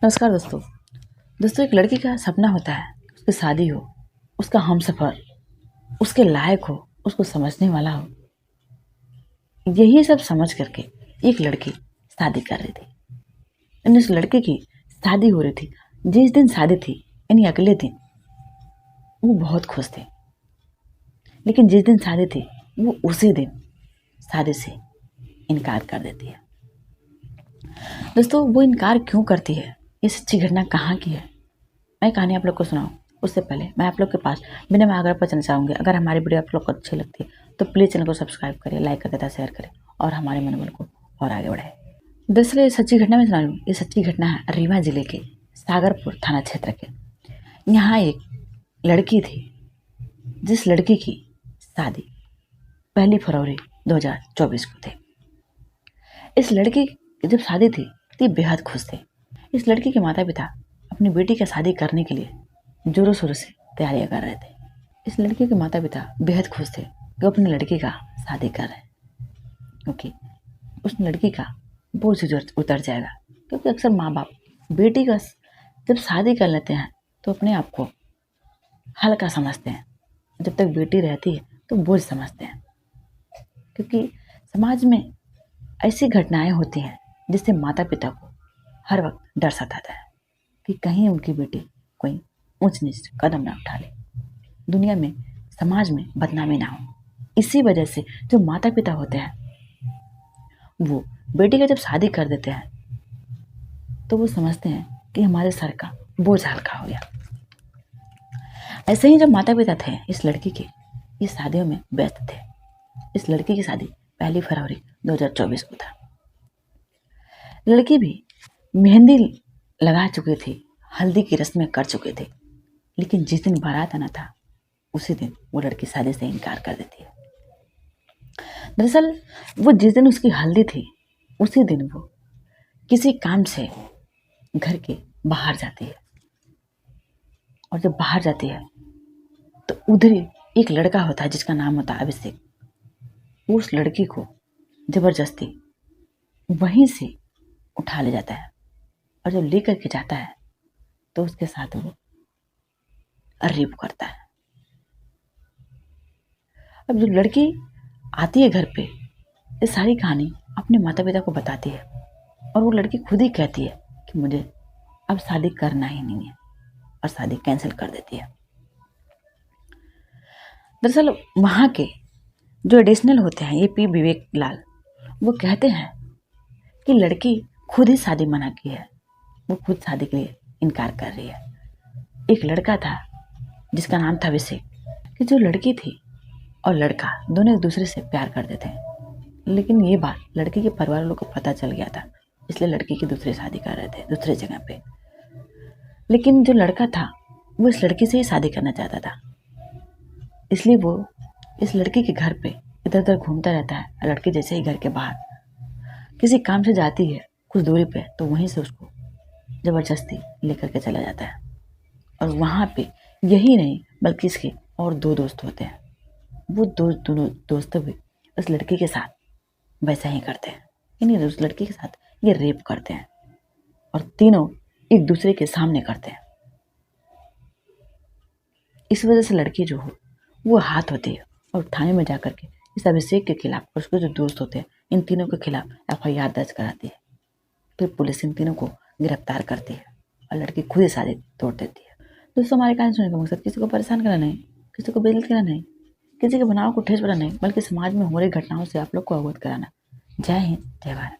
नमस्कार दोस्तों। एक लड़की का सपना होता है उसकी शादी हो, उसका हमसफ़र उसके लायक हो, उसको समझने वाला हो। यही सब समझ करके एक लड़की शादी कर रही थी। यानी उस लड़के की शादी हो रही थी। जिस दिन शादी थी यानी अगले दिन वो बहुत खुश थे, लेकिन जिस दिन शादी थी वो उसी दिन शादी से इनकार कर देती है। दोस्तों, वो इनकार क्यों करती है, ये सच्ची घटना कहाँ की है, मैं कहानी आप लोग को सुनाऊं उससे पहले मैं आप लोग के पास बिना मैं आग्रह पर चलना चाहूँगी। अगर हमारी वीडियो आप लोग को अच्छी लगती है तो प्लीज़ चैनल को सब्सक्राइब करें, लाइक करके शेयर करें और हमारे मनोबल को और आगे बढ़ाएं। दरअसल ये सच्ची घटना में सुना लूँ। ये सच्ची घटना है रीवा जिले के सागरपुर थाना क्षेत्र के। यहाँ एक लड़की थी जिस लड़की की शादी 1 फरवरी 2024 को थी। इस लड़की की जब शादी थी तो बेहद खुश थे। इस लड़की के माता पिता अपनी बेटी की शादी करने के लिए जोरों शोरों से तैयारियां कर रहे थे। इस लड़की के माता पिता बेहद खुश थे कि वो अपनी लड़की का शादी कर रहे हैं, क्योंकि उस लड़की का बोझ उतर जाएगा। क्योंकि अक्सर माँ बाप बेटी का जब शादी कर लेते हैं तो अपने आप को हल्का समझते हैं, जब तक बेटी रहती है तो बोझ समझते हैं। क्योंकि समाज में ऐसी घटनाएं होती हैं जिससे माता पिता को हर वक्त डर सताता है कि कहीं उनकी बेटी कोई ऊंच नीच कदम ना उठा ले, दुनिया में समाज में बदनामी ना हो। इसी वजह से जो माता पिता होते हैं वो बेटी का जब शादी कर देते हैं तो वो समझते हैं कि हमारे सर का बोझ हल्का हो गया। ऐसे ही जब माता पिता थे इस लड़की के, ये शादियों में व्यस्त थे। इस लड़की की शादी 1 फरवरी 2024 को था। लड़की भी मेहंदी लगा चुकी थी, हल्दी की रस्में कर चुके थे, लेकिन जिस दिन बारात आना था उसी दिन वो लड़की शादी से इनकार कर देती है। दरअसल वो जिस दिन उसकी हल्दी थी उसी दिन वो किसी काम से घर के बाहर जाती है, और जब बाहर जाती है तो उधर एक लड़का होता है जिसका नाम होता है अभिषेक। वो उस लड़की को जबरदस्ती वहीं से उठा ले जाता है, और जब लेकर के जाता है तो उसके साथ वो रेप करता है। अब जो लड़की आती है घर पे, ये सारी कहानी अपने माता पिता को बताती है, और वो लड़की खुद ही कहती है कि मुझे अब शादी करना ही नहीं है, और शादी कैंसिल कर देती है। दरअसल वहाँ के जो एडिशनल होते हैं AP विवेक लाल, वो कहते हैं कि लड़की खुद ही शादी मना की है, वो खुद शादी के लिए इनकार कर रही है। एक लड़का था जिसका नाम था अभिषेक, कि जो लड़की थी और लड़का दोनों एक दूसरे से प्यार करते थे, लेकिन ये बात लड़की के परिवार वालों को पता चल गया था, इसलिए लड़की की दूसरी शादी कर रहे थे दूसरे जगह पे। लेकिन जो लड़का था वो इस लड़की से ही शादी करना चाहता था, इसलिए वो इस लड़की के घर पे इधर उधर घूमता रहता है। लड़की जैसे ही घर के बाहर किसी काम से जाती है कुछ दूरी पे, तो वहीं से उसको जबरदस्ती लेकर के चला जाता है। और वहाँ पे यही नहीं बल्कि इसके और 2 दोस्त होते हैं। वो दोनों दोस्त भी उस लड़की के साथ वैसा ही करते हैं, यानी उस लड़की के साथ ये रेप करते हैं, और तीनों एक दूसरे के सामने करते हैं। इस वजह से लड़की जो हो वो हाथ होती है और थाने में जाकर के इस अभिषेक के खिलाफ और उसके जो दोस्त होते हैं इन तीनों के खिलाफ FIR दर्ज कराती है। फिर पुलिस इन तीनों को गिरफ्तार करती है और लड़की खुद ही शादी तोड़ देती है। दोस्तों, हमारे कहानी सुनने का मकसद किसी को परेशान करना नहीं, किसी को बेइज्जत करना नहीं, किसी के बनाव को ठेस पड़ना नहीं, बल्कि समाज में हो रही घटनाओं से आप लोग को अवगत कराना। जय हिंद, जय भारत।